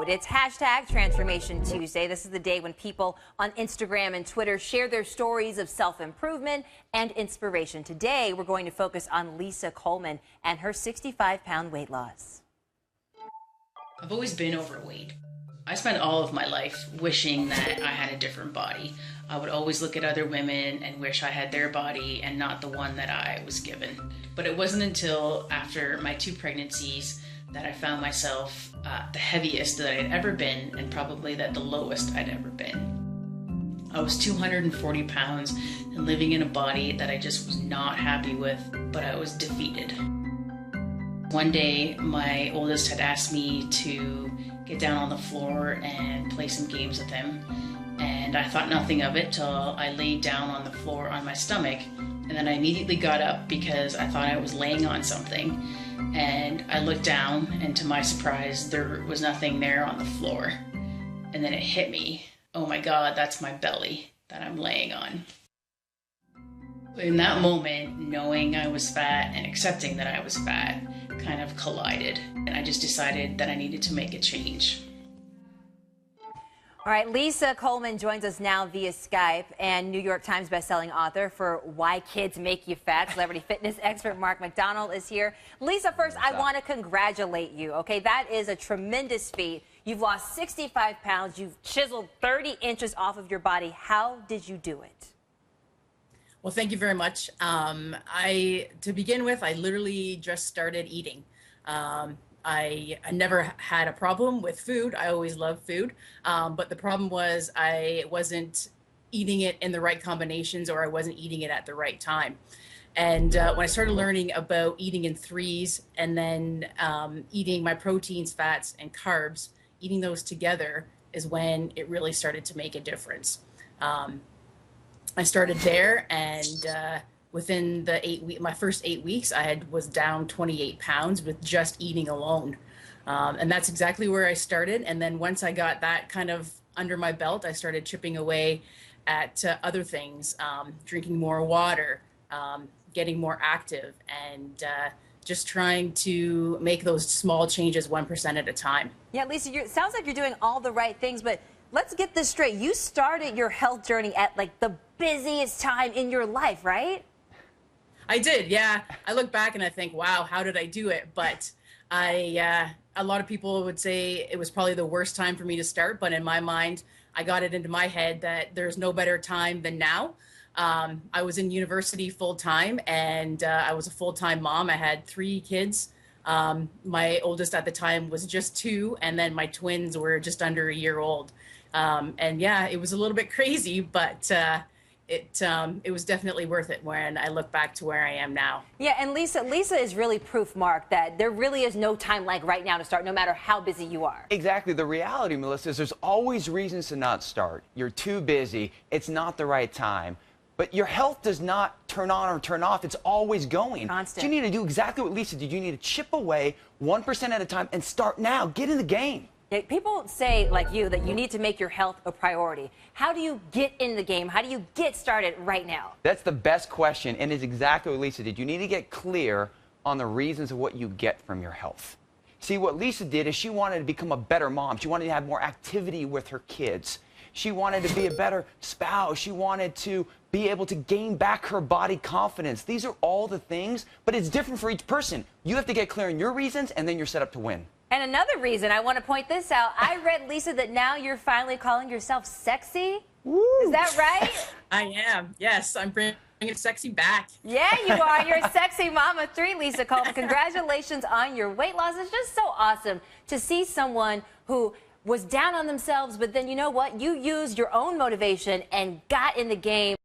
It's hashtag Transformation Tuesday. This is the day when people on Instagram and Twitter share their stories of self-improvement and inspiration. Today, we're going to focus on Lisa Coleman and her 65-pound weight loss. I've always been overweight. I spent all of my life wishing that I had a different body. I would always look at other women and wish I had their body and not the one that I was given. But it wasn't until after my 2 pregnancies that I found myself the heaviest that I'd ever been, and probably the lowest I'd ever been. I was 240 pounds and living in a body that I just was not happy with, but I was defeated. One day, my oldest had asked me to get down on the floor and play some games with him, and I thought nothing of it till I laid down on the floor on my stomach, and then I immediately got up because I thought I was laying on something. And I looked down, and to my surprise, there was nothing there on the floor. And then it hit me. Oh my God, that's my belly that I'm laying on. In that moment, knowing I was fat and accepting that I was fat kind of collided. And I just decided that I needed to make a change. All right, Lisa Coleman joins us now via Skype, and New York Times bestselling author for Why Kids Make You Fat. Celebrity fitness expert Mark McDonald is here. Lisa, first, I want to congratulate you, okay? That is a tremendous feat. You've lost 65 pounds. You've chiseled 30 inches off of your body. How did you do it? Well, thank you very much. To begin with, I literally just started eating. I never had a problem with food. I always loved food. But the problem was I wasn't eating it in the right combinations, or I wasn't eating it at the right time. And when I started learning about eating in threes, and then eating my proteins, fats, and carbs, eating those together is when it really started to make a difference. I started there, and within the my first 8 weeks, I was down 28 pounds with just eating alone. And that's exactly where I started. And then once I got that kind of under my belt, I started chipping away at other things, drinking more water, getting more active, and just trying to make those small changes 1% at a time. Yeah, Lisa, it sounds like you're doing all the right things, but let's get this straight. You started your health journey at like the busiest time in your life, right? I did, yeah. I look back and I think, wow, how did I do it? But a lot of people would say it was probably the worst time for me to start. But in my mind, I got it into my head that there's no better time than now. I was in university full time, and I was a full-time mom. I had 3 kids. My oldest at the time was just 2, and then my twins were just under a year old. And yeah, it was a little bit crazy, but it was definitely worth it when I look back to where I am now. Yeah, and Lisa is really proof, Mark, that there really is no time like right now to start, no matter how busy you are. Exactly. The reality, Melissa, is there's always reasons to not start. You're too busy. It's not the right time. But your health does not turn on or turn off. It's always going. Constant. So you need to do exactly what Lisa did. You need to chip away 1% at a time and start now. Get in the game. Yeah, people say, like you, that you need to make your health a priority. How do you get in the game? How do you get started right now? That's the best question, and it's exactly what Lisa did. You need to get clear on the reasons of what you get from your health. See, what Lisa did is she wanted to become a better mom. She wanted to have more activity with her kids. She wanted to be a better spouse. She wanted to be able to gain back her body confidence. These are all the things, but it's different for each person. You have to get clear on your reasons, and then you're set up to win. And another reason, I want to point this out. I read, Lisa, that now you're finally calling yourself sexy. Woo. Is that right? I am. Yes, I'm bringing sexy back. Yeah, you are. You're a sexy mama 3, Lisa Coleman. Congratulations on your weight loss. It's just so awesome to see someone who was down on themselves, but then you know what? You used your own motivation and got in the game.